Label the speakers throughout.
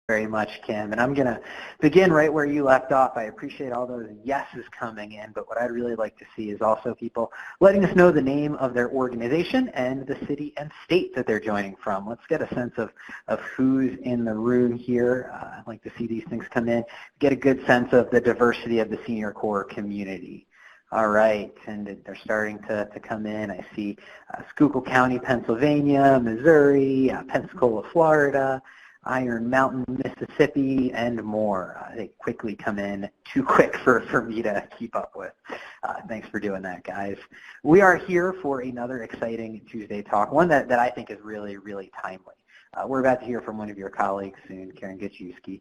Speaker 1: very much, Kim. And I'm going to begin right where you left off. I appreciate all those yeses coming in, but what I'd really like to see is also people letting us know the name of their organization and the city and state that they're joining from. Let's get a sense of who's in the room here. I'd like to see these things come in, get a good sense of the diversity of the Senior Corps community. All right, and they're starting to come in. I see Schuylkill County, Pennsylvania, Missouri, Pensacola, Florida, Iron Mountain, Mississippi, and more. They quickly come in, too quick for me to keep up with. Thanks for doing that, guys. We are here for another exciting Tuesday talk, one that I think is really, really timely. We're about to hear from one of your colleagues soon, Karen Gajewski,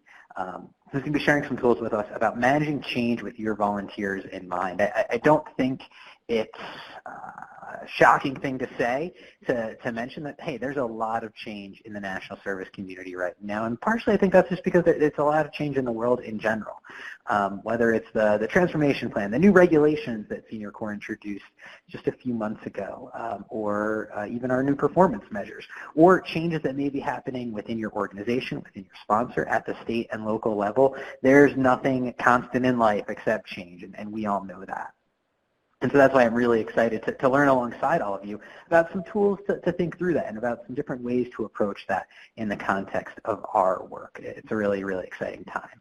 Speaker 1: who's going to be sharing some tools with us about managing change with your volunteers in mind. I don't think it's a shocking thing to say, to mention that, hey, there's a lot of change in the national service community right now, and partially I think that's just because it's a lot of change in the world in general, whether it's the transformation plan, the new regulations that Senior Corps introduced just a few months ago, or even our new performance measures, or changes that may be happening within your organization, within your sponsor, at the state and local level. There's nothing constant in life except change, and we all know that. And so that's why I'm really excited to learn alongside all of you about some tools to think through that and about some different ways to approach that in the context of our work. It's a really, really exciting time.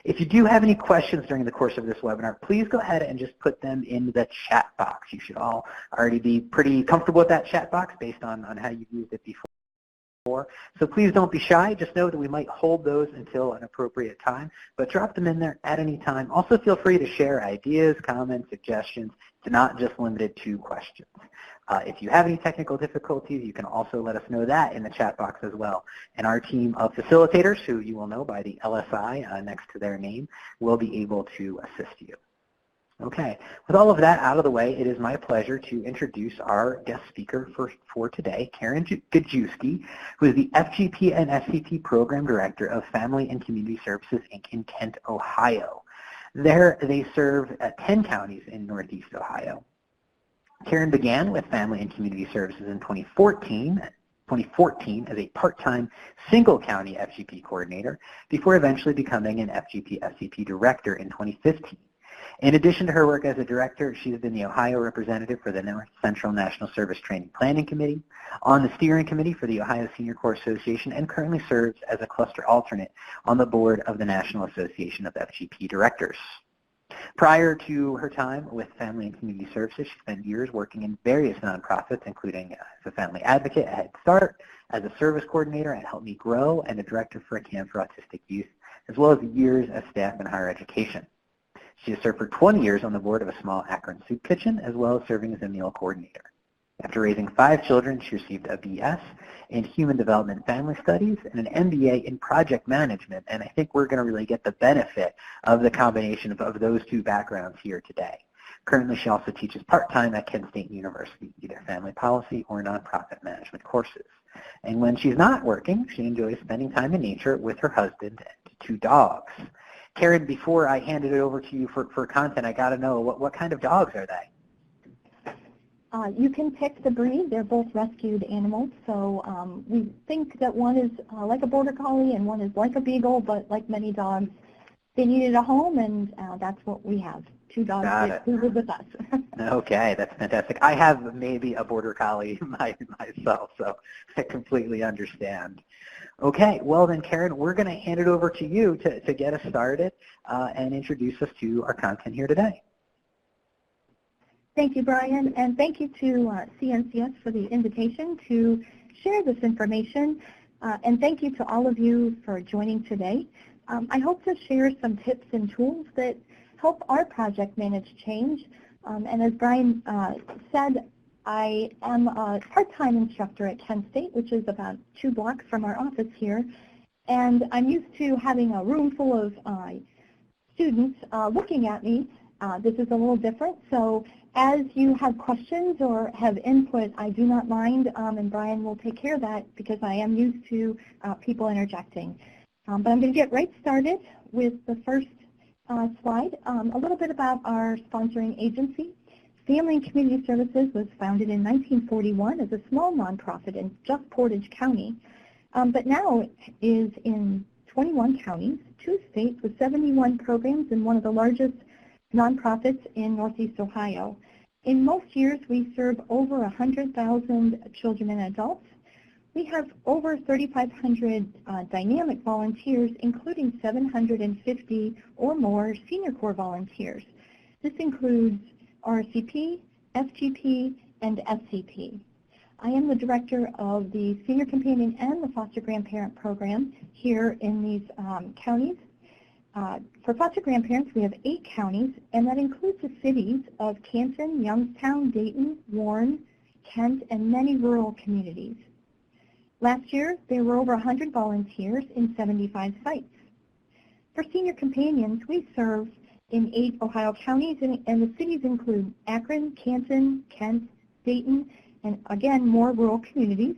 Speaker 1: If you do have any questions during the course of this webinar, please go ahead and just put them in the chat box. You should all already be pretty comfortable with that chat box based on how you've used it before. So please don't be shy. Just know that we might hold those until an appropriate time, but drop them in there at any time. Also feel free to share ideas, comments, suggestions. It's not just limited to questions. If you have any technical difficulties, you can also let us know that in the chat box as well. And our team of facilitators, who you will know by the LSI next to their name, will be able to assist you. Okay, with all of that out of the way, it is my pleasure to introduce our guest speaker for today, Karen Gajewski, who is the FGP and SCP Program Director of Family and Community Services, Inc. in Kent, Ohio. There, they serve 10 counties in Northeast Ohio. Karen began with Family and Community Services in 2014 as a part-time single-county FGP coordinator before eventually becoming an FGP-SCP director in 2015. In addition to her work as a director, she has been the Ohio representative for the North Central National Service Training Planning Committee, on the steering committee for the Ohio Senior Corps Association, and currently serves as a cluster alternate on the board of the National Association of FGP Directors. Prior to her time with Family and Community Services, she spent years working in various nonprofits, including as a family advocate at Head Start, as a service coordinator at Help Me Grow, and a director for a camp for autistic youth, as well as years as staff in higher education. She has served for 20 years on the board of a small Akron soup kitchen, as well as serving as a meal coordinator. After raising 5 children, she received a BS in Human Development Family Studies and an MBA in Project Management, and I think we're going to really get the benefit of the combination of those two backgrounds here today. Currently, she also teaches part-time at Kent State University, either family policy or nonprofit management courses. And when she's not working, she enjoys spending time in nature with her husband and 2 dogs. Karen, before I hand it over to you for content, I got to know, what kind of dogs are they?
Speaker 2: You can pick the breed. They're both rescued animals. So we think that one is like a Border Collie and one is like a Beagle, but like many dogs, they needed a home, and that's what we have. 2 dogs who live with us.
Speaker 1: Okay, that's fantastic. I have maybe a Border Collie myself, so I completely understand. Okay, well then, Karen, we're going to hand it over to you to get us started and introduce us to our content here today.
Speaker 2: Thank you, Brian, and thank you to CNCS for the invitation to share this information, and thank you to all of you for joining today. I hope to share some tips and tools that help our project manage change, and as Brian said, I am a part-time instructor at Kent State, which is about 2 blocks from our office here, and I'm used to having a room full of students looking at me. This is a little different, so as you have questions or have input, I do not mind, and Brian will take care of that because I am used to people interjecting. But I'm going to get right started with the first slide, a little bit about our sponsoring agency. Family and Community Services was founded in 1941 as a small nonprofit in just Portage County, but now is in 21 counties, 2 states with 71 programs, and one of the largest nonprofits in Northeast Ohio. In most years, we serve over 100,000 children and adults. We have over 3,500 dynamic volunteers, including 750 or more Senior Corps volunteers. This includes RCP, FGP, and SCP. I am the director of the Senior Companion and the Foster Grandparent Program here in these counties. For foster grandparents, we have 8 counties, and that includes the cities of Canton, Youngstown, Dayton, Warren, Kent, and many rural communities. Last year, there were over 100 volunteers in 75 sites. For Senior Companions, we serve in 8 Ohio counties, and the cities include Akron, Canton, Kent, Dayton, and again, more rural communities.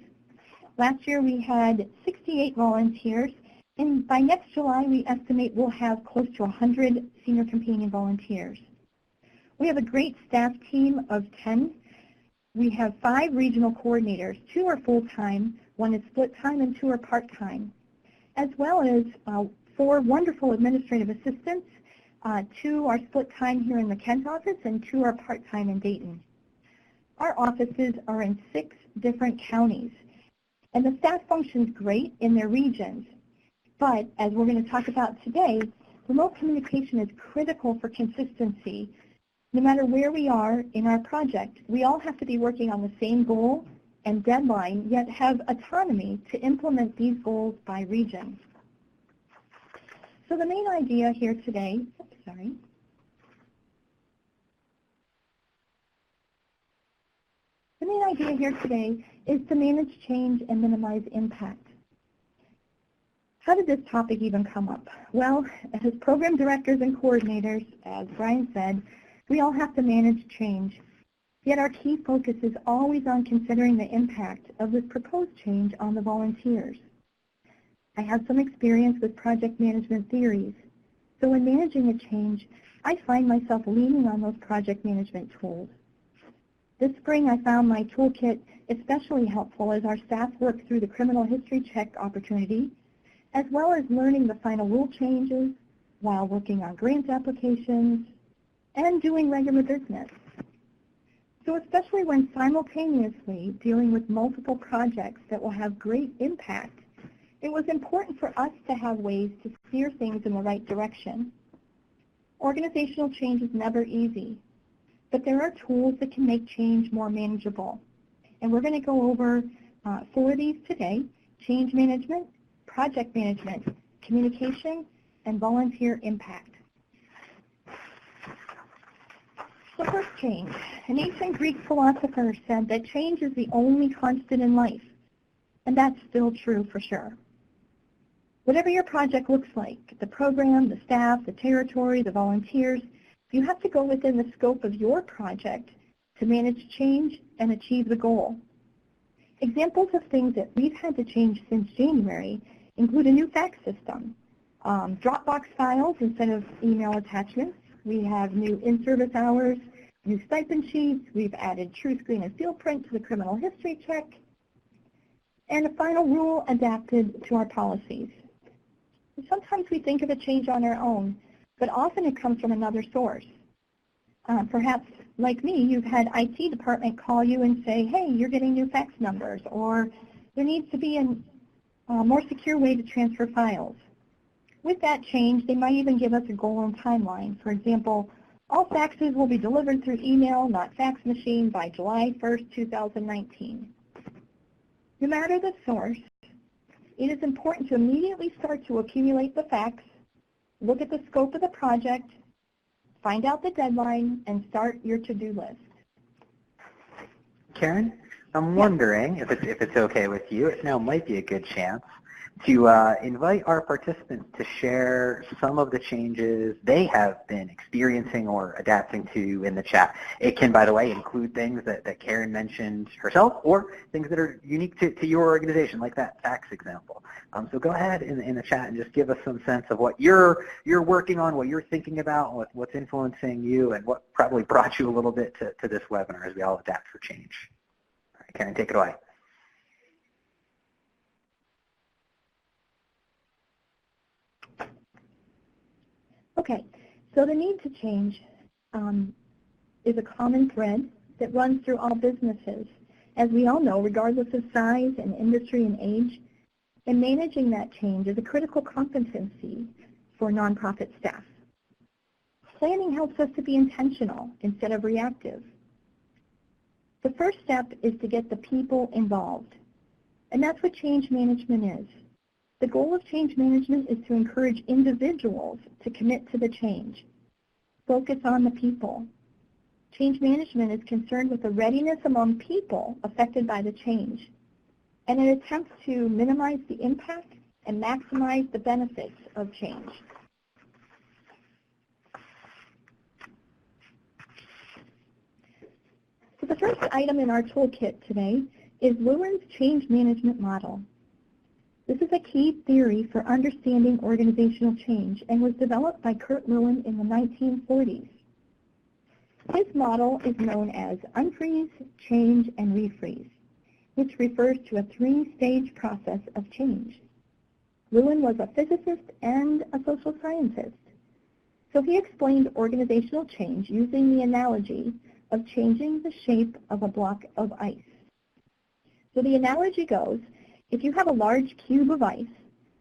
Speaker 2: Last year, we had 68 volunteers, and by next July, we estimate we'll have close to 100 Senior Companion volunteers. We have a great staff team of 10. We have 5 regional coordinators. 2 are full-time, 1 is split-time, and 2 are part-time, as well as 4 wonderful administrative assistants. 2 are split-time here in the Kent office, and 2 are part-time in Dayton. Our offices are in 6 different counties, and the staff functions great in their regions. But as we're going to talk about today, remote communication is critical for consistency. No matter where we are in our project, we all have to be working on the same goal and deadline, yet have autonomy to implement these goals by region. So the main idea here today, The main idea here today is to manage change and minimize impact. How did this topic even come up? Well, as program directors and coordinators, as Brian said, we all have to manage change. Yet our key focus is always on considering the impact of this proposed change on the volunteers. I have some experience with project management theories, so when managing a change, I find myself leaning on those project management tools. This spring, I found my toolkit especially helpful as our staff worked through the criminal history check opportunity, as well as learning the final rule changes while working on grant applications and doing regular business. So especially when simultaneously dealing with multiple projects that will have great impact, it was important for us to have ways to steer things in the right direction. Organizational change is never easy, but there are tools that can make change more manageable. And we're going to go over 4 of these today: change management, project management, communication, and volunteer impact. So first, change. An ancient Greek philosopher said that change is the only constant in life, and that's still true for sure. Whatever your project looks like, the program, the staff, the territory, the volunteers, you have to go within the scope of your project to manage change and achieve the goal. Examples of things that we've had to change since January include a new fax system, Dropbox files instead of email attachments. We have new in-service hours, new stipend sheets. We've added TrueScreen and field print to the criminal history check, and a final rule adapted to our policies. Sometimes we think of a change on our own, but often it comes from another source. Perhaps, like me, you've had IT department call you and say, hey, you're getting new fax numbers, or there needs to be a more secure way to transfer files. With that change, they might even give us a goal and timeline. For example, all faxes will be delivered through email, not fax machine, by July 1st, 2019. No matter the source, it is important to immediately start to accumulate the facts, look at the scope of the project, find out the deadline, and start your to-do list.
Speaker 1: Karen, I'm wondering if it's okay with you, it now might be a good chance to invite our participants to share some of the changes they have been experiencing or adapting to in the chat. It can, by the way, include things that Karen mentioned herself or things that are unique to your organization, like that fax example. So go ahead in the chat and just give us some sense of what you're working on, what you're thinking about, what's influencing you, and what probably brought you a little bit to this webinar as we all adapt for change. All right, Karen, take it away.
Speaker 2: Okay, so the need to change is a common thread that runs through all businesses. As we all know, regardless of size and industry and age, and managing that change is a critical competency for nonprofit staff. Planning helps us to be intentional instead of reactive. The first step is to get the people involved, and that's what change management is. The goal of change management is to encourage individuals to commit to the change. Focus on the people. Change management is concerned with the readiness among people affected by the change, and it attempts to minimize the impact and maximize the benefits of change. So the first item in our toolkit today is Lewin's change management model. This is a key theory for understanding organizational change and was developed by Kurt Lewin in the 1940s. His model is known as unfreeze, change, and refreeze, which refers to a three-stage process of change. Lewin was a physicist and a social scientist, so he explained organizational change using the analogy of changing the shape of a block of ice. So the analogy goes, if you have a large cube of ice,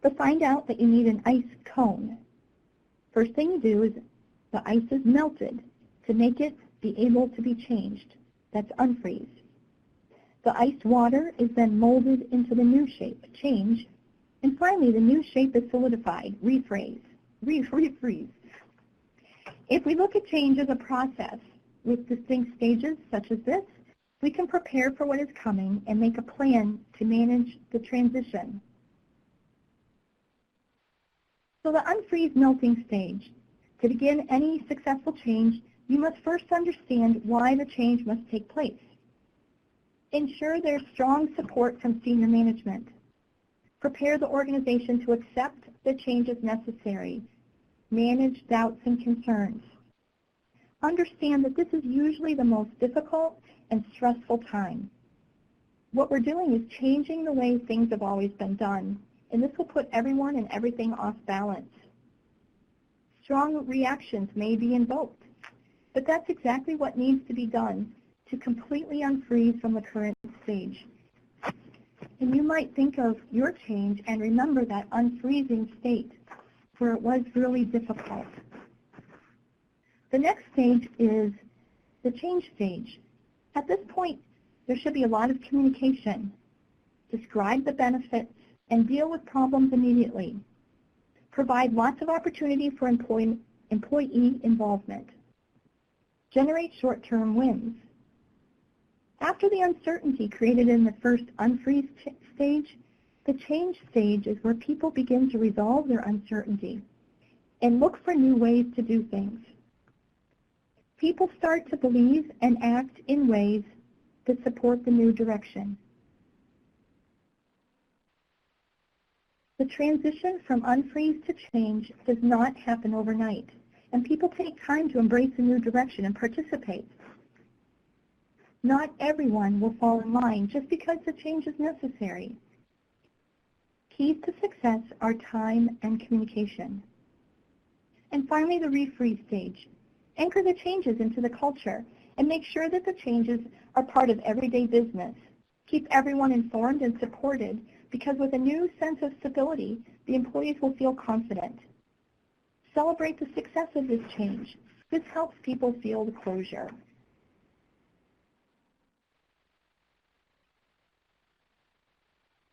Speaker 2: but find out that you need an ice cone, first thing you do is the ice is melted to make it be able to be changed. That's unfreeze. The iced water is then molded into the new shape, change, and finally the new shape is solidified, refreeze. If we look at change as a process with distinct stages such as this, we can prepare for what is coming and make a plan to manage the transition. So the unfreeze melting stage. To begin any successful change, you must first understand why the change must take place. Ensure there's strong support from senior management. Prepare the organization to accept the changes necessary. Manage doubts and concerns. Understand that this is usually the most difficult and stressful time. What we're doing is changing the way things have always been done, and this will put everyone and everything off balance. Strong reactions may be invoked, but that's exactly what needs to be done to completely unfreeze from the current stage. And you might think of your change and remember that unfreezing state where it was really difficult. The next stage is the change stage. At this point, there should be a lot of communication. Describe the benefits and deal with problems immediately. Provide lots of opportunity for employee involvement. Generate short-term wins. After the uncertainty created in the first unfreeze stage, the change stage is where people begin to resolve their uncertainty and look for new ways to do things. People start to believe and act in ways that support the new direction. The transition from unfreeze to change does not happen overnight, and people take time to embrace a new direction and participate. Not everyone will fall in line just because the change is necessary. Keys to success are time and communication. And finally, the refreeze stage. Anchor the changes into the culture and make sure that the changes are part of everyday business. Keep everyone informed and supported because with a new sense of stability, the employees will feel confident. Celebrate the success of this change. This helps people feel the closure.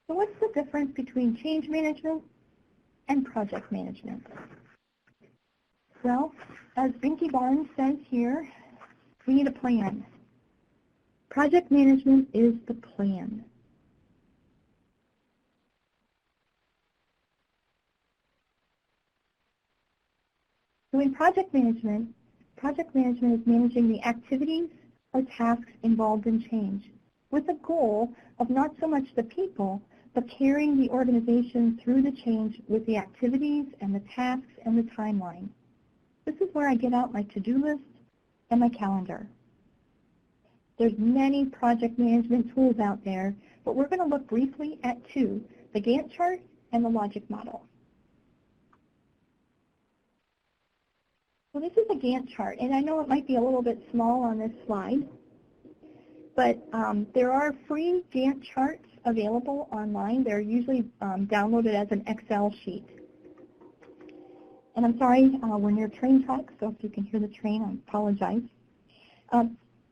Speaker 2: So what's the difference between change management and project management? Well, as Binky Barnes says here, we need a plan. Project management is the plan. So in project management is managing the activities or tasks involved in change with the goal of not so much the people, but carrying the organization through the change with the activities and the tasks and the timeline. This is where I get out my to-do list and my calendar. There's many project management tools out there, but we're going to look briefly at two, the Gantt chart and the logic model. Well, this is a Gantt chart, and I know it might be a little bit small on this slide, but there are free Gantt charts available online. They're usually downloaded as an Excel sheet. And I'm sorry, we're near train tracks, so if you can hear the train, I apologize.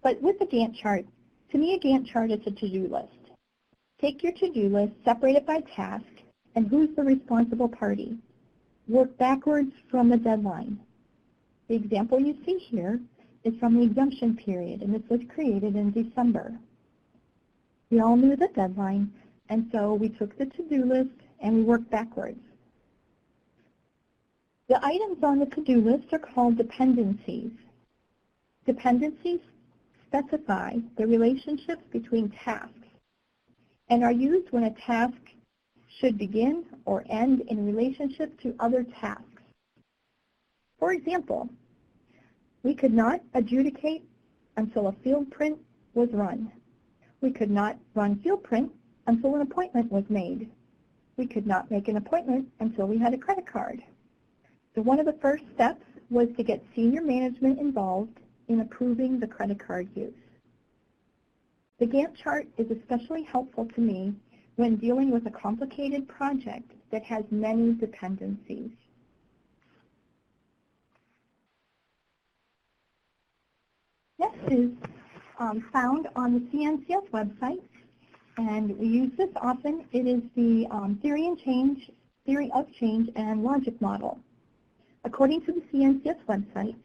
Speaker 2: But with the Gantt chart, to me a Gantt chart is a to-do list. Take your to-do list, separate it by task, and who's the responsible party. Work backwards from the deadline. The example you see here is from the exemption period, and this was created in December. We all knew the deadline, and so we took the to-do list and we worked backwards. The items on the to-do list are called dependencies. Dependencies specify the relationships between tasks and are used when a task should begin or end in relationship to other tasks. For example, we could not adjudicate until a field print was run. We could not run field print until an appointment was made. We could not make an appointment until we had a credit card. So one of the first steps was to get senior management involved in approving the credit card use. The Gantt chart is especially helpful to me when dealing with a complicated project that has many dependencies. Next is found on the CNCS website, and we use this often. It is the theory of change and logic model. According to the CNCS website,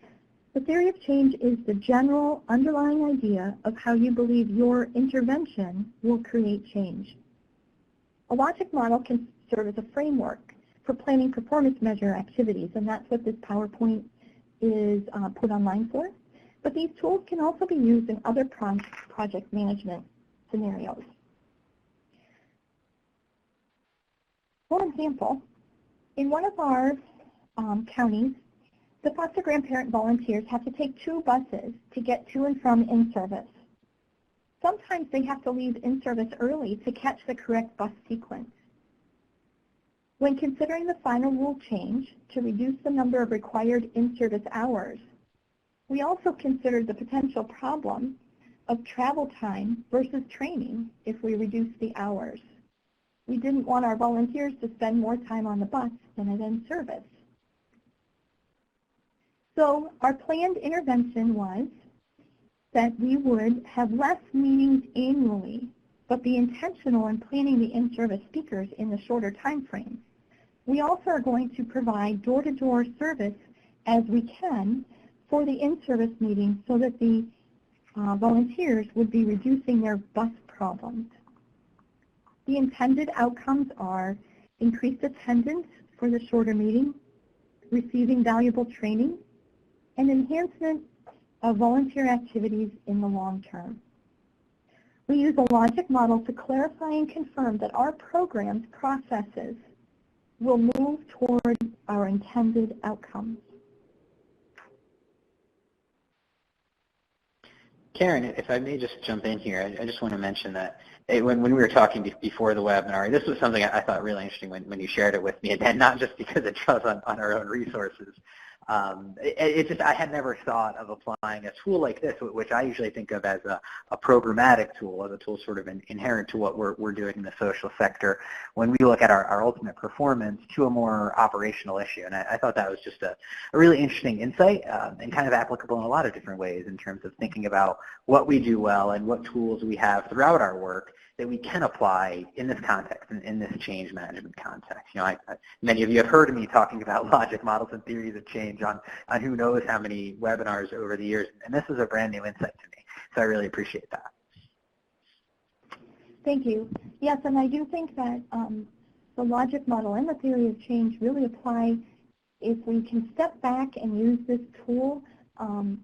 Speaker 2: the theory of change is the general underlying idea of how you believe your intervention will create change. A logic model can serve as a framework for planning performance measure activities, and that's what this PowerPoint is put online for. But these tools can also be used in other project management scenarios. For example, in one of our counties, the foster grandparent volunteers have to take 2 buses to get to and from in-service. Sometimes they have to leave in-service early to catch the correct bus sequence. When considering the final rule change to reduce the number of required in-service hours, we also considered the potential problem of travel time versus training if we reduce the hours. We didn't want our volunteers to spend more time on the bus than at in-service. So our planned intervention was that we would have less meetings annually, but be intentional in planning the in-service speakers in the shorter time frame. We also are going to provide door-to-door service as we can for the in-service meetings so that the volunteers would be reducing their bus problems. The intended outcomes are increased attendance for the shorter meeting, receiving valuable training, and enhancement of volunteer activities in the long term. We use a logic model to clarify and confirm that our program's processes will move toward our intended outcomes.
Speaker 1: Karen, if I may just jump in here, I just want to mention that when we were talking before the webinar, this was something I thought really interesting when you shared it with me, and not just because it draws on our own resources. I had never thought of applying a tool like this, which I usually think of as a programmatic tool, as a tool sort of inherent to what we're doing in the social sector, when we look at our ultimate performance, to a more operational issue. And I thought that was just a really interesting insight and kind of applicable in a lot of different ways in terms of thinking about what we do well and what tools we have throughout our work that we can apply in this context, in this change management context. You know, many of you have heard me talking about logic models and theories of change on who knows how many webinars over the years, and this is a brand new insight to me, so I really appreciate that.
Speaker 2: Thank you. Yes, and I do think that the logic model and the theory of change really apply if we can step back and use this tool.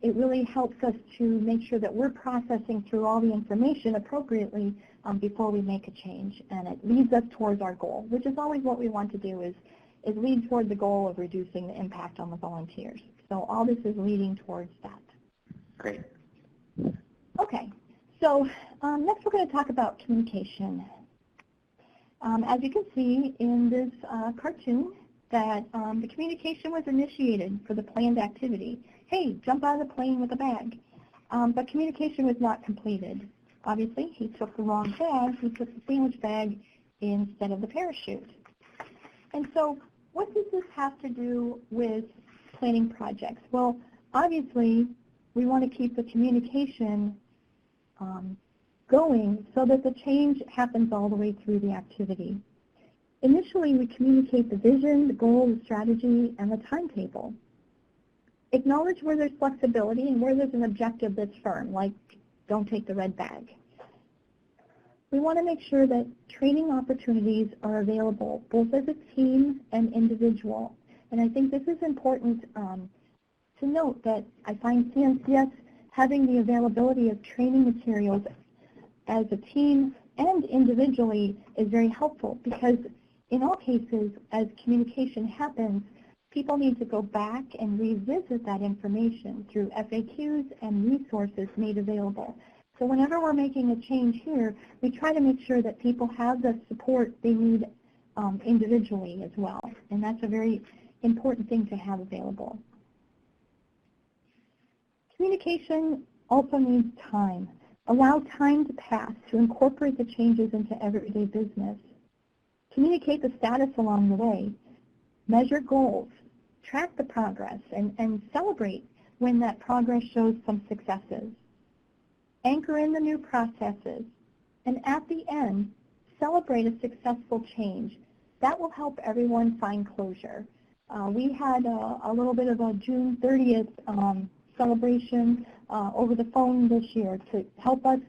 Speaker 2: It really helps us to make sure that we're processing through all the information appropriately before we make a change, and it leads us towards our goal, which is always what we want to do, is lead toward the goal of reducing the impact on the volunteers. So all this is leading towards that.
Speaker 1: Great.
Speaker 2: Okay, so next we're going to talk about communication. As you can see in this cartoon, that the communication was initiated for the planned activity. Hey, jump out of the plane with a bag. But communication was not completed. Obviously, he took the wrong bag. He took the sandwich bag instead of the parachute. And so what does this have to do with planning projects? Well, obviously, we want to keep the communication going so that the change happens all the way through the activity. Initially, we communicate the vision, the goal, the strategy, and the timetable. Acknowledge where there's flexibility and where there's an objective that's firm, like don't take the red bag. We want to make sure that training opportunities are available both as a team and individual. And I think this is important to note that I find CNCS having the availability of training materials as a team and individually is very helpful, because in all cases, as communication happens, people need to go back and revisit that information through FAQs and resources made available. So whenever we're making a change here, we try to make sure that people have the support they need individually as well. And that's a very important thing to have available. Communication also needs time. Allow time to pass to incorporate the changes into everyday business. Communicate the status along the way. Measure goals. Track the progress and celebrate when that progress shows some successes. Anchor in the new processes. And at the end, celebrate a successful change. That will help everyone find closure. We had a little bit of a June 30th celebration over the phone this year to help us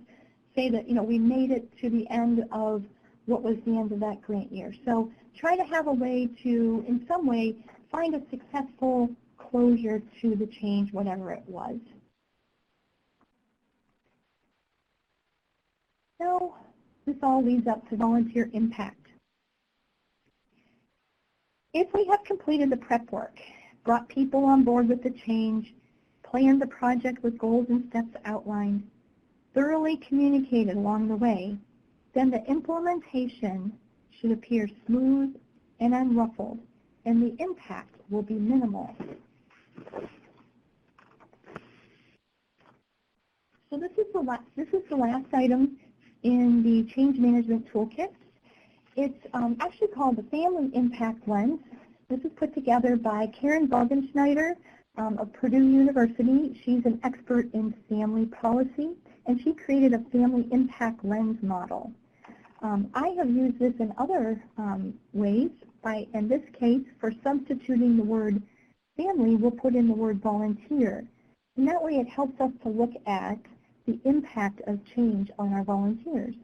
Speaker 2: say that, we made it to the end of what was the end of that grant year. So try to have a way to, in some way, find a successful closure to the change, whatever it was. So this all leads up to volunteer impact. If we have completed the prep work, brought people on board with the change, planned the project with goals and steps outlined, thoroughly communicated along the way, then the implementation should appear smooth and unruffled, and the impact will be minimal. So this is the last item in the Change Management Toolkit. It's actually called the Family Impact Lens. This is put together by Karen Bogenschneider of Purdue University. She's an expert in family policy, and she created a Family Impact Lens model. I have used this in other ways. In this case, for substituting the word family, we'll put in the word volunteer. And that way it helps us to look at the impact of change on our volunteers.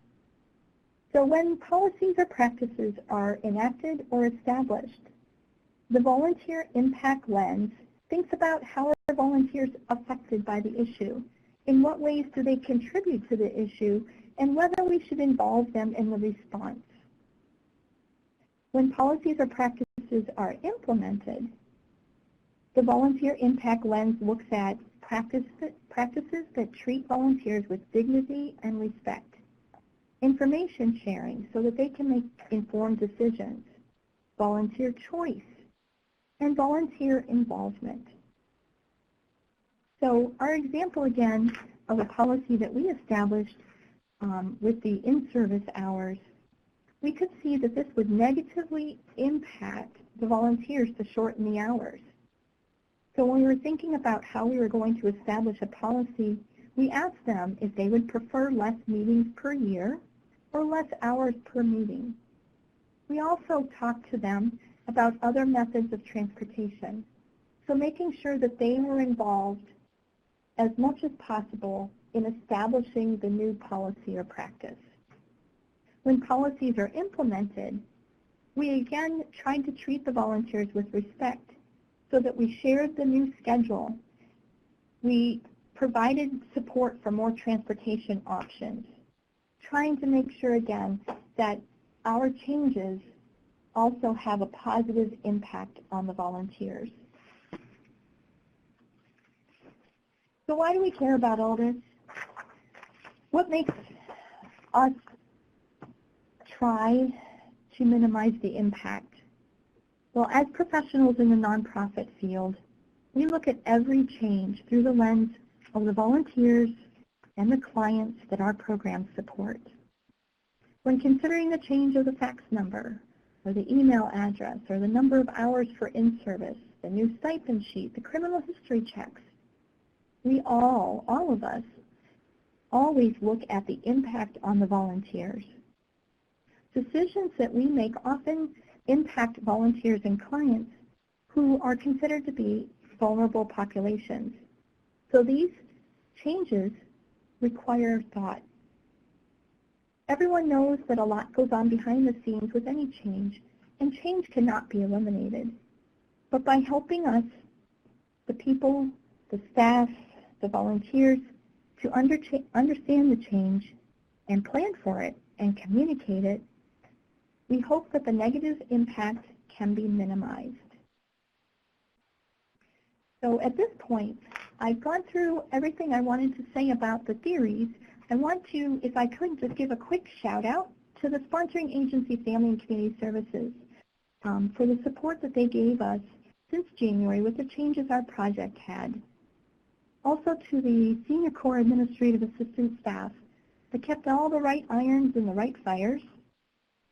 Speaker 2: So when policies or practices are enacted or established, the volunteer impact lens thinks about how are volunteers affected by the issue, in what ways do they contribute to the issue, and whether we should involve them in the response. When policies or practices are implemented, the volunteer impact lens looks at practices that treat volunteers with dignity and respect, information sharing so that they can make informed decisions, volunteer choice, and volunteer involvement. So our example again of a policy that we established with the in-service hours, we could see that this would negatively impact the volunteers to shorten the hours. So when we were thinking about how we were going to establish a policy, we asked them if they would prefer less meetings per year or less hours per meeting. We also talked to them about other methods of transportation, so making sure that they were involved as much as possible in establishing the new policy or practice. When policies are implemented, we again tried to treat the volunteers with respect so that we shared the new schedule. We provided support for more transportation options, trying to make sure again that our changes also have a positive impact on the volunteers. So why do we care about all this? What makes us try to minimize the impact? Well, as professionals in the nonprofit field, we look at every change through the lens of the volunteers and the clients that our programs support. When considering the change of the fax number, or the email address, or the number of hours for in-service, the new stipend sheet, the criminal history checks, we all of us, always look at the impact on the volunteers. Decisions that we make often impact volunteers and clients who are considered to be vulnerable populations. So these changes require thought. Everyone knows that a lot goes on behind the scenes with any change, and change cannot be eliminated. But by helping us, the people, the staff, the volunteers, to understand the change and plan for it and communicate it, we hope that the negative impact can be minimized. So at this point, I've gone through everything I wanted to say about the theories. I want to, if I could, just give a quick shout out to the sponsoring agency, Family and Community Services, for the support that they gave us since January with the changes our project had. Also to the Senior Corps Administrative Assistant staff that kept all the right irons in the right fires,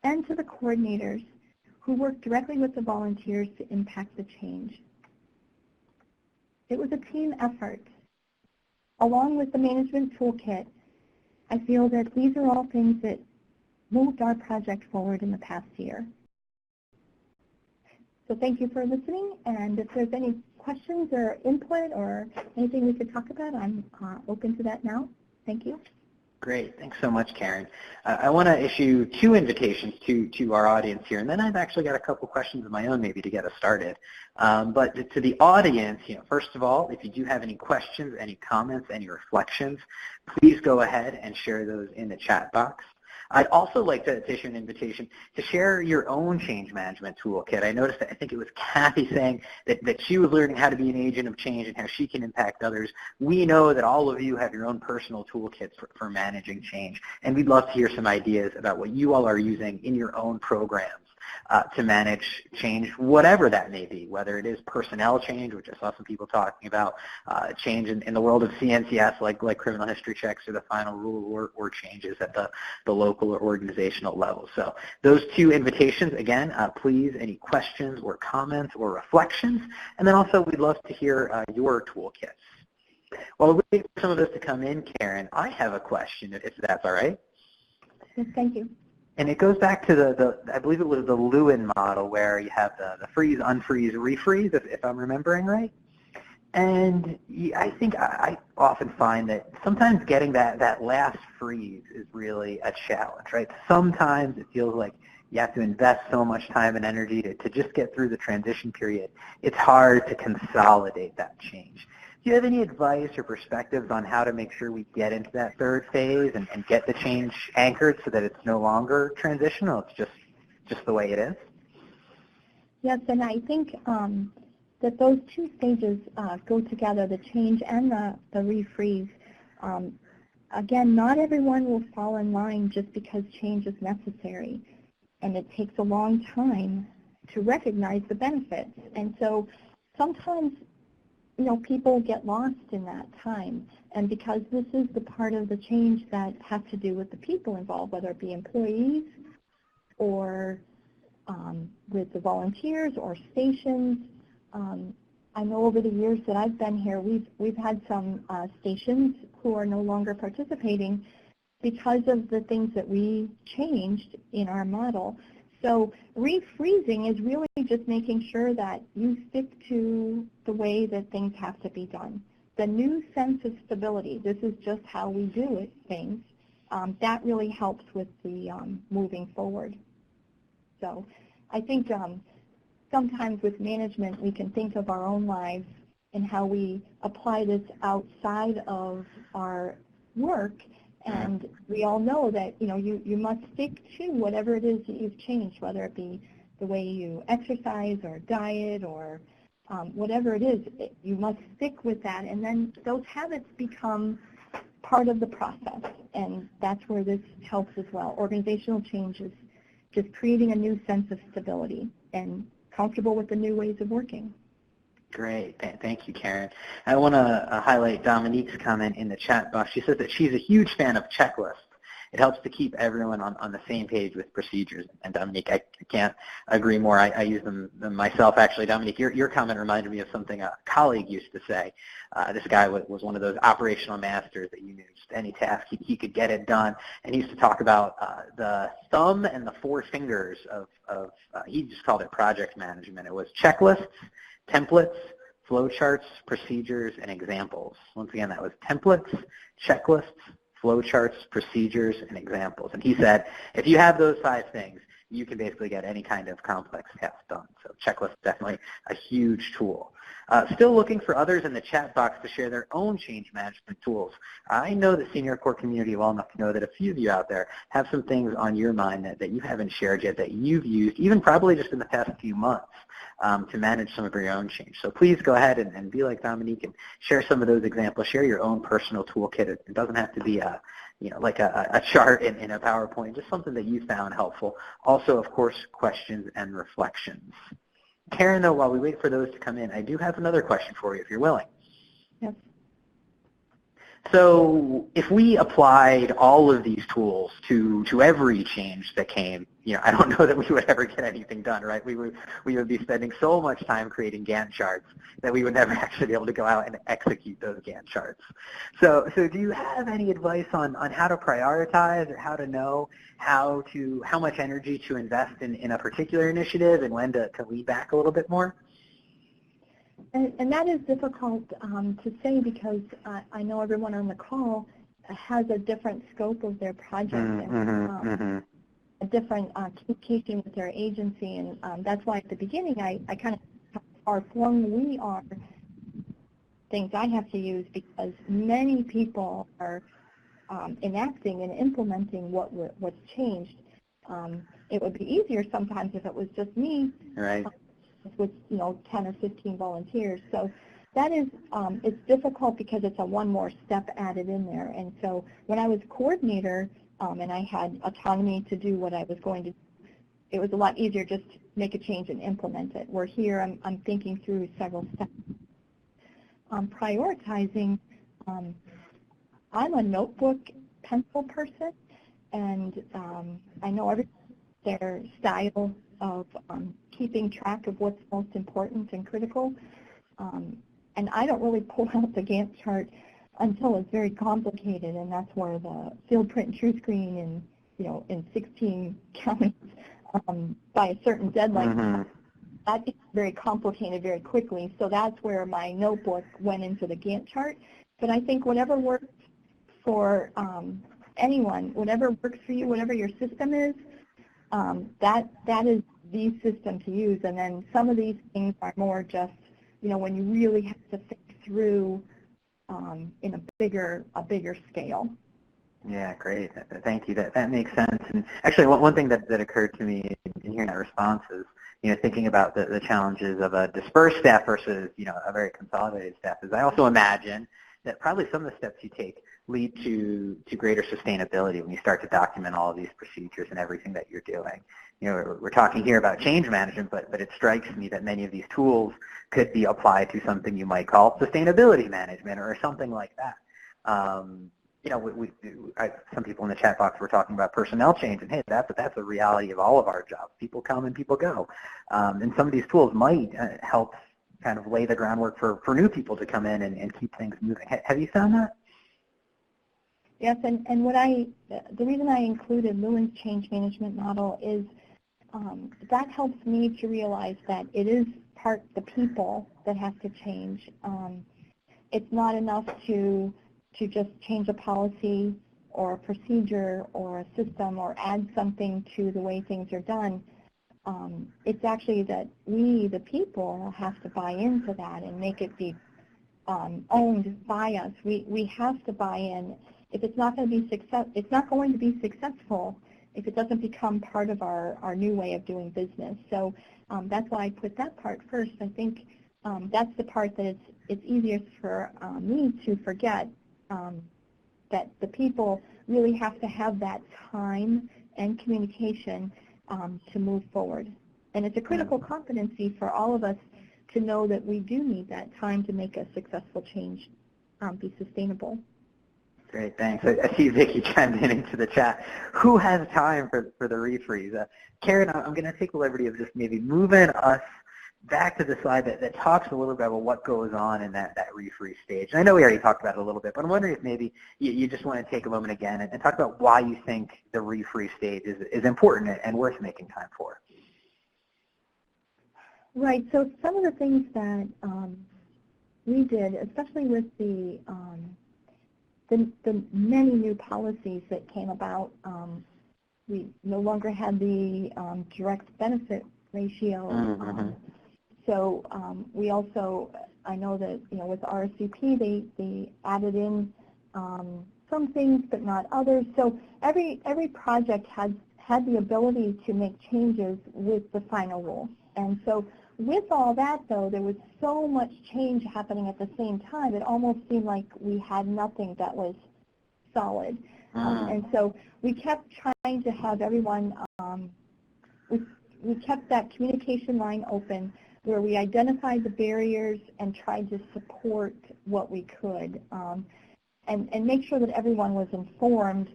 Speaker 2: and to the coordinators who worked directly with the volunteers to impact the change. It was a team effort. Along with the management toolkit, I feel that these are all things that moved our project forward in the past year. So thank you for listening, and if there's any questions or input or anything we could talk about, I'm open to that now. Thank you.
Speaker 1: Great. Thanks so much, Karen. I want to issue two invitations to our audience here, and then I've actually got a couple questions of my own maybe to get us started. But to the audience, first of all, if you do have any questions, any comments, any reflections, please go ahead and share those in the chat box. I'd also like to issue an invitation to share your own change management toolkit. I noticed that I think it was Kathy saying that she was learning how to be an agent of change and how she can impact others. We know that all of you have your own personal toolkits for managing change, and we'd love to hear some ideas about what you all are using in your own programs to manage change, whatever that may be, whether it is personnel change, which I saw some people talking about, change in the world of CNCS, like criminal history checks or the final rule, or changes at the local or organizational level. So those two invitations, again, please, any questions or comments or reflections, and then also we'd love to hear your toolkits. While we wait for some of this to come in, Karen, I have a question, if that's all right.
Speaker 2: Yes, thank you.
Speaker 1: And it goes back to I believe it was the Lewin model where you have the freeze, unfreeze, refreeze, if I'm remembering right. And I think I often find that sometimes getting that last freeze is really a challenge, right? Sometimes it feels like you have to invest so much time and energy to just get through the transition period. It's hard to consolidate that change. Do you have any advice or perspectives on how to make sure we get into that third phase and get the change anchored so that it's no longer transitional, it's just the way it is?
Speaker 2: Yes, and I think that those two stages go together, the change and the refreeze. Again, not everyone will fall in line just because change is necessary, and it takes a long time to recognize the benefits. And so sometimes people get lost in that time. And because this is the part of the change that has to do with the people involved, whether it be employees or with the volunteers or stations, I know over the years that I've been here, we've had some stations who are no longer participating because of the things that we changed in our model. So refreezing is really just making sure that you stick to the way that things have to be done. The new sense of stability, this is just how we do it, things, that really helps with the moving forward. So I think sometimes with management we can think of our own lives and how we apply this outside of our work. And we all know that, you must stick to whatever it is that you've changed, whether it be the way you exercise or diet or whatever it is, you must stick with that. And then those habits become part of the process. And that's where this helps as well. Organizational change is just creating a new sense of stability and comfortable with the new ways of working.
Speaker 1: Great. Thank you, Karen. I want to highlight Dominique's comment in the chat box. She says that she's a huge fan of checklists. It helps to keep everyone on the same page with procedures. And Dominique, I can't agree more. I use them myself, actually. Dominique, your comment reminded me of something a colleague used to say. This guy was one of those operational masters that you knew just any task, he could get it done. And he used to talk about the thumb and the four fingers of he just called it project management. It was checklists, templates, flowcharts, procedures, and examples. Once again, that was templates, checklists, flowcharts, procedures, and examples. And he said, if you have those 5 things, you can basically get any kind of complex task done. So checklist is definitely a huge tool. Still looking for others in the chat box to share their own change management tools. I know the senior core community well enough to know that a few of you out there have some things on your mind that you haven't shared yet, that you've used, even probably just in the past few months, to manage some of your own change. So please go ahead and be like Dominique and share some of those examples. Share your own personal toolkit. It doesn't have to be like a chart in a PowerPoint, just something that you found helpful. Also, of course, questions and reflections. Karen, though, while we wait for those to come in, I do have another question for you, if you're willing.
Speaker 2: Yes.
Speaker 1: So if we applied all of these tools to every change that came, I don't know that we would ever get anything done, right? We would be spending so much time creating Gantt charts that we would never actually be able to go out and execute those Gantt charts. So do you have any advice on how to prioritize, or how to know how much energy to invest in a particular initiative and when to lean back a little bit more?
Speaker 2: And that is difficult to say, because I know everyone on the call has a different scope of their project and a different communication with their agency. And that's why at the beginning I kind of how far flung we are, things I have to use, because many people are enacting and implementing what's changed. It would be easier sometimes if it was just me.
Speaker 1: Right.
Speaker 2: With 10 or 15 volunteers. So that is, it's difficult because it's a one more step added in there. And so when I was coordinator and I had autonomy to do what I was going to do, it was a lot easier just to make a change and implement it. Where here I'm thinking through several steps. Prioritizing, I'm a notebook pencil person, and I know their style of keeping track of what's most important and critical. And I don't really pull out the Gantt chart until it's very complicated, and that's where the field print and true screen in 16 counties by a certain deadline, that gets very complicated very quickly. So that's where my notebook went into the Gantt chart. But I think whatever works for anyone, whatever works for you, whatever your system is, that is the system to use. And then some of these things are more just, when you really have to think through in a bigger scale.
Speaker 1: Yeah, great. Thank you. That makes sense. And actually, one thing that occurred to me in hearing that response is, thinking about the challenges of a dispersed staff versus, a very consolidated staff, is I also imagine that probably some of the steps you take lead to greater sustainability when you start to document all of these procedures and everything that you're doing. We're talking here about change management, but it strikes me that many of these tools could be applied to something you might call sustainability management or something like that. Some people in the chat box were talking about personnel change, and hey, that's a reality of all of our jobs. People come and people go. And some of these tools might help kind of lay the groundwork for new people to come in and keep things moving. Have you found that?
Speaker 2: Yes, and the reason I included Lewin's change management model is that helps me to realize that it is the people that have to change. It's not enough to just change a policy or a procedure or a system or add something to the way things are done. It's actually that we, the people, have to buy into that and make it be owned by us. We have to buy in. If it's not going to be it's not going to be successful if it doesn't become part of our new way of doing business. So that's why I put that part first. I think that's the part that it's easiest for me to forget, that the people really have to have that time and communication to move forward. And it's a critical competency for all of us to know that we do need that time to make a successful change be sustainable.
Speaker 1: Great, thanks. I see Vicki chimed in into the chat. Who has time for the refreeze? Karen, I'm going to take the liberty of just maybe moving us back to the slide that talks a little bit about what goes on in that refreeze stage. And I know we already talked about it a little bit, but I'm wondering if maybe you just want to take a moment again and talk about why you think the refreeze stage is important and worth making time for.
Speaker 2: Right. So some of the things that we did, especially with the many new policies that came about, we no longer had the direct benefit ratio. So we also, I know that with RSVP they added in some things but not others. So every project had the ability to make changes with the final rule. And so with all that, though, there was so much change happening at the same time, it almost seemed like we had nothing that was solid. And so we kept trying to have everyone, we kept that communication line open where we identified the barriers and tried to support what we could and make sure that everyone was informed,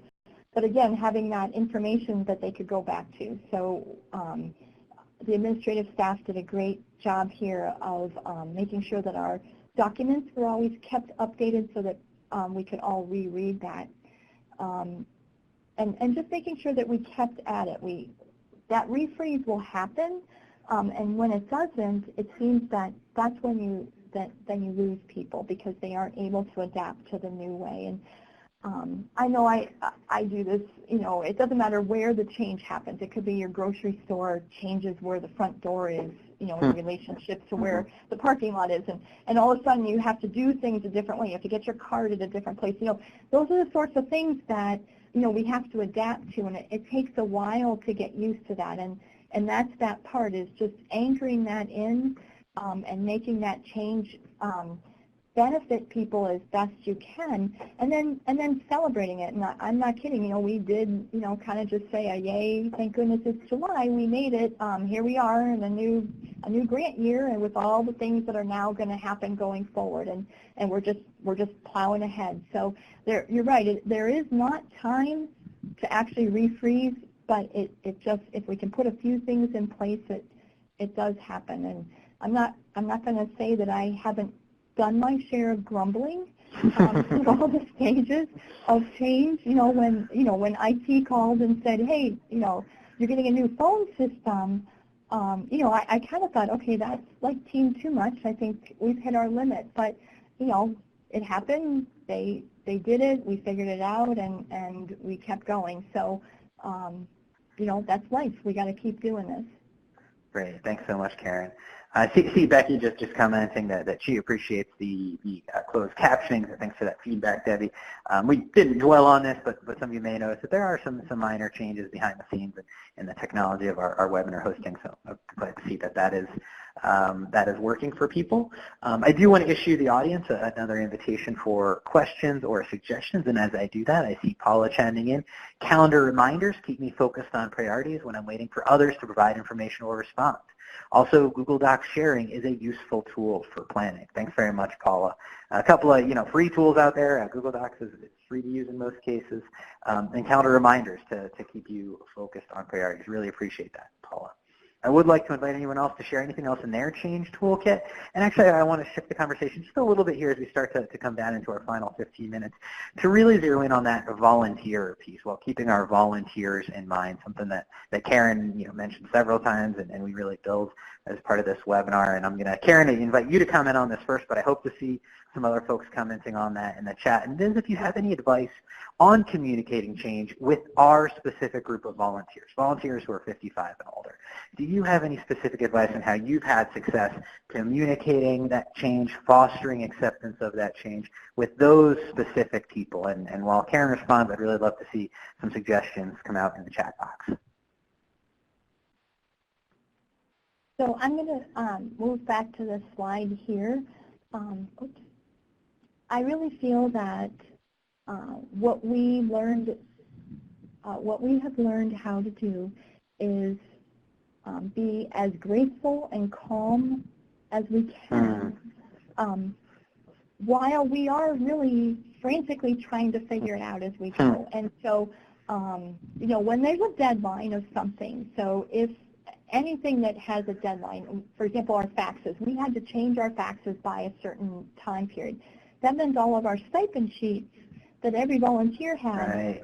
Speaker 2: but again, having that information that they could go back to. So the administrative staff did a great job here of making sure that our documents were always kept updated so that we could all reread that. And just making sure that we kept at it. That refreeze will happen, and when it doesn't, it seems that that's when then you lose people because they aren't able to adapt to the new way. And I know I do this, it doesn't matter where the change happens. It could be your grocery store changes where the front door is, in relationship to where the parking lot is. And all of a sudden you have to do things a different way. You have to get your card at a different place. Those are the sorts of things that, we have to adapt to. And it takes a while to get used to that. And that's that part is just anchoring that in and making that change benefit people as best you can, and then celebrating it. And I'm not kidding. We did, kind of just say, yay, thank goodness it's July. We made it. Here we are in a new grant year, and with all the things that are now going to happen going forward, and we're just plowing ahead. So you're right. There is not time to actually refreeze, but it just, if we can put a few things in place, it does happen. And I'm not going to say that I haven't done my share of grumbling through all the stages of change. When IT called and said, hey, you're getting a new phone system, I kind of thought, okay, that's like team too much. I think we've hit our limit. But it happened. They did it. We figured it out, and we kept going. So that's life. We got to keep doing this.
Speaker 1: Great. Thanks so much, Karen. I see Becky just commenting that she appreciates the closed captioning. So thanks for that feedback, Debbie. We didn't dwell on this, but some of you may notice that there are some minor changes behind the scenes in the technology of our webinar hosting. So I'm glad to see that is working for people. I do want to issue the audience another invitation for questions or suggestions. And as I do that, I see Paula chiming in. Calendar reminders keep me focused on priorities when I'm waiting for others to provide information or respond. Also, Google Docs sharing is a useful tool for planning. Thanks very much, Paula. A couple of free tools out there. Google Docs is free to use in most cases, and calendar reminders to keep you focused on priorities. Really appreciate that, Paula. I would like to invite anyone else to share anything else in their change toolkit. And actually, I want to shift the conversation just a little bit here as we start to come down into our final 15 minutes to really zero in on that volunteer piece while keeping our volunteers in mind, something that Karen mentioned several times and we really build as part of this webinar. And I'm going to, Karen, invite you to comment on this first, but I hope to see some other folks commenting on that in the chat. And then if you have any advice on communicating change with our specific group of volunteers who are 55 and older, do you have any specific advice on how you've had success communicating that change, fostering acceptance of that change with those specific people? And while Karen responds, I'd really love to see some suggestions come out in the chat box.
Speaker 2: So I'm going to move back to the slide here. I really feel that what we have learned how to do is be as graceful and calm as we can, while we are really frantically trying to figure it out as we go. And so, you know, when there's a deadline of something, so if anything that has a deadline, for example, our faxes, we had to change our faxes by a certain time period. That meant all of our stipend sheets that every volunteer had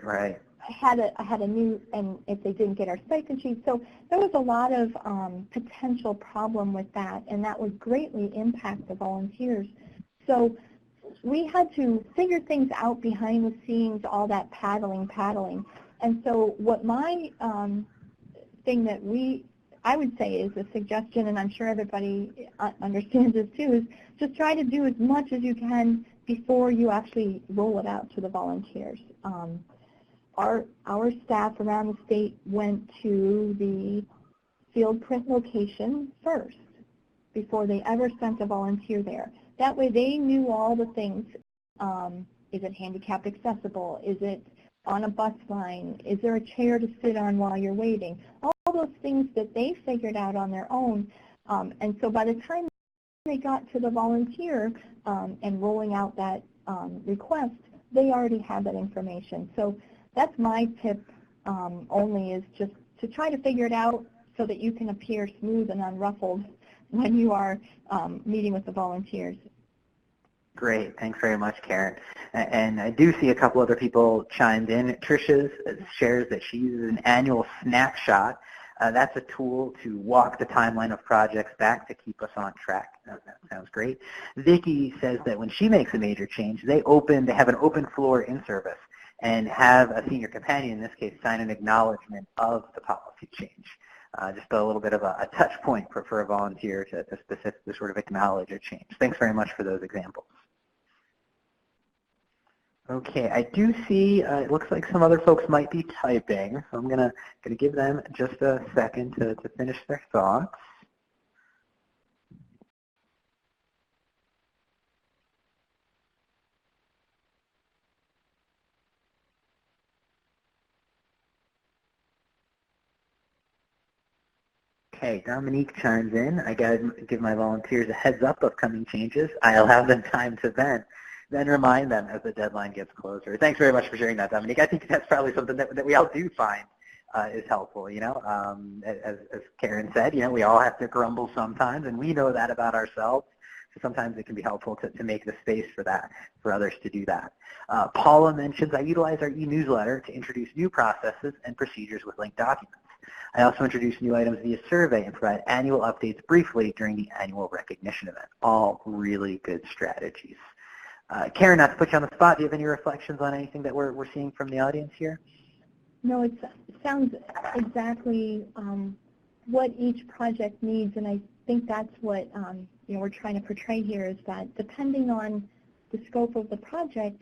Speaker 2: had a new, and if they didn't get our stipend sheets. So there was a lot of potential problem with that, and that would greatly impact the volunteers. So we had to figure things out behind the scenes, all that paddling. And so what my thing that I would say is a suggestion, and I'm sure everybody understands this too, is just try to do as much as you can before you actually roll it out to the volunteers. Our staff around the state went to the field print location first before they ever sent a volunteer there. That way they knew all the things. Is it handicap accessible? Is it on a bus line? Is there a chair to sit on while you're waiting? All those things that they figured out on their own. And so by the time they got to the volunteer and rolling out that request, they already had that information. So that's my tip only, is just to try to figure it out so that you can appear smooth and unruffled when you are meeting with the volunteers.
Speaker 1: Great. Thanks very much, Karen. And I do see a couple other people chimed in. Tricia shares that she uses an annual snapshot. That's a tool to walk the timeline of projects back to keep us on track. That sounds great. Vicki says that when she makes a major change, they have an open floor in service and have a senior companion, in this case, sign an acknowledgement of the policy change. Just a little bit of a touch point for a volunteer to specifically sort of acknowledge a change. Thanks very much for those examples. Okay, I do see, it looks like some other folks might be typing, so I'm gonna give them just a second to finish their thoughts. Okay, Dominique chimes in. I gotta give my volunteers a heads up of coming changes. I'll have them time to then remind them as the deadline gets closer. Thanks very much for sharing that, Dominique. I think that's probably something that we all do find is helpful, you know. As Karen said, you know, we all have to grumble sometimes, and we know that about ourselves. So sometimes it can be helpful to make the space for that, for others to do that. Paula mentions, I utilize our e-newsletter to introduce new processes and procedures with linked documents. I also introduce new items via survey and provide annual updates briefly during the annual recognition event. All really good strategies. Karen, not to put you on the spot, do you have any reflections on anything that we're seeing from the audience here?
Speaker 2: No, it sounds exactly what each project needs, and I think that's what you know, we're trying to portray here, is that depending on the scope of the project,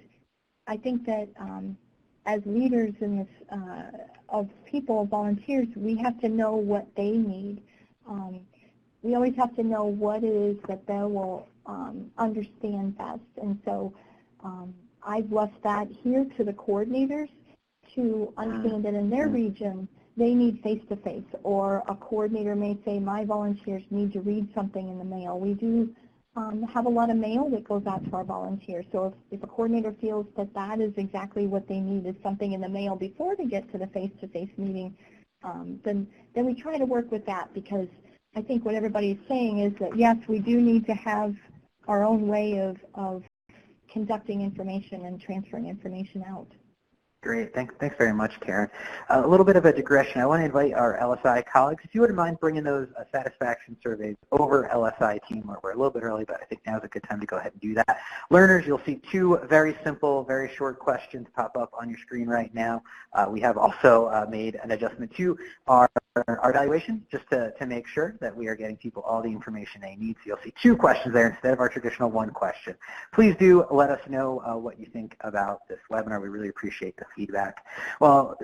Speaker 2: I think that as leaders in this of people, volunteers, we have to know what they need. We always have to know what it is that they will understand best. And so I've left that here to the coordinators to understand that in their region they need face-to-face, or a coordinator may say, my volunteers need to read something in the mail. We do have a lot of mail that goes out to our volunteers. So if a coordinator feels that that is exactly what they need, is something in the mail before they get to the face-to-face meeting, then we try to work with that, because I think what everybody's saying is that, yes, we do need to have our own way of conducting information and transferring information out.
Speaker 1: Great. Thanks very much, Karen. A little bit of a digression. I want to invite our LSI colleagues, if you wouldn't mind bringing those satisfaction surveys over LSI team. We're a little bit early, but I think now is a good time to go ahead and do that. Learners, you'll see two very simple, very short questions pop up on your screen right now. We have also made an adjustment to our evaluation just to make sure that we are getting people all the information they need. So you'll see two questions there instead of our traditional one question. Please do let us know what you think about this webinar. We really appreciate the feedback. Well,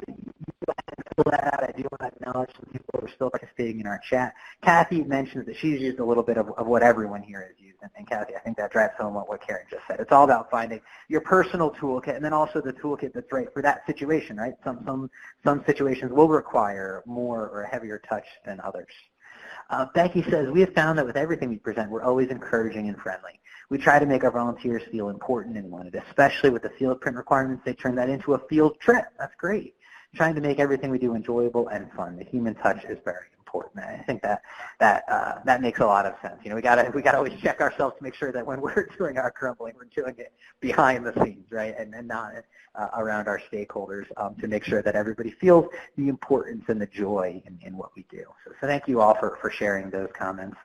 Speaker 1: that out, I do want to acknowledge some people who are still participating in our chat. Kathy mentions that she's used a little bit of what everyone here has used. And Kathy, I think that drives home what Karen just said. It's all about finding your personal toolkit and then also the toolkit that's right for that situation, right? Some situations will require more or a heavier touch than others. Becky says, we have found that with everything we present, we're always encouraging and friendly. We try to make our volunteers feel important and wanted, especially with the field print requirements. They turn that into a field trip. That's great. Trying to make everything we do enjoyable and fun. The human touch is very important. I think that makes a lot of sense. You know, we gotta always check ourselves to make sure that when we're doing our crumbling, we're doing it behind the scenes, right, and not around our stakeholders to make sure that everybody feels the importance and the joy in what we do. So thank you all for sharing those comments.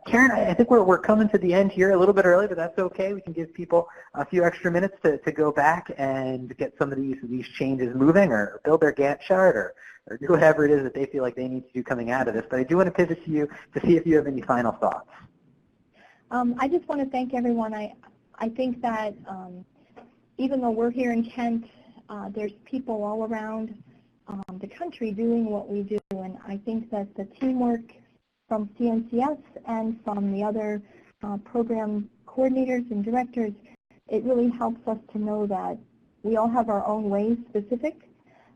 Speaker 1: Karen, I think we're coming to the end here a little bit early, but that's okay. We can give people a few extra minutes to go back and get some of these changes moving or build their Gantt chart or do whatever it is that they feel like they need to do coming out of this. But I do want to pivot to you to see if you have any final thoughts.
Speaker 2: I just want to thank everyone. I think that even though we're here in Kent, there's people all around the country doing what we do, and I think that the teamwork from CNCS and from the other program coordinators and directors, it really helps us to know that we all have our own ways specific,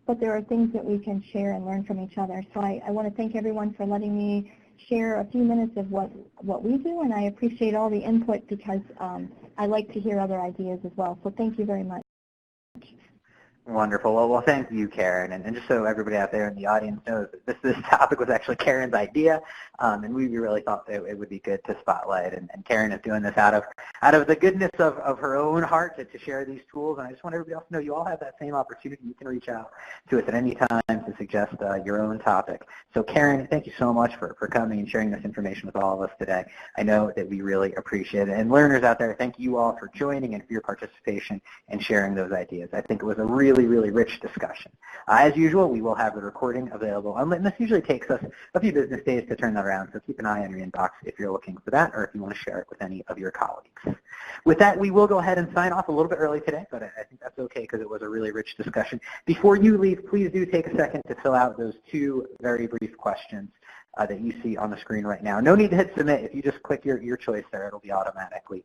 Speaker 2: but there are things that we can share and learn from each other. So I want to thank everyone for letting me share a few minutes of what we do, and I appreciate all the input because I like to hear other ideas as well. So thank you very much.
Speaker 1: Wonderful. Well, thank you, Karen. And just so everybody out there in the audience knows, this topic was actually Karen's idea, and we really thought that it would be good to spotlight. And Karen is doing this out of the goodness of her own heart to share these tools. And I just want everybody else to know you all have that same opportunity. You can reach out to us at any time to suggest your own topic. So Karen, thank you so much for coming and sharing this information with all of us today. I know that we really appreciate it. And learners out there, thank you all for joining and for your participation and sharing those ideas. I think it was a really rich discussion. As usual, we will have the recording available, and this usually takes us a few business days to turn that around, so keep an eye on your inbox if you're looking for that or if you want to share it with any of your colleagues. With that, we will go ahead and sign off a little bit early today, but I think that's okay because it was a really rich discussion. Before you leave, please do take a second to fill out those 2 very brief questions that you see on the screen right now. No need to hit submit. If you just click your choice there, it'll be automatically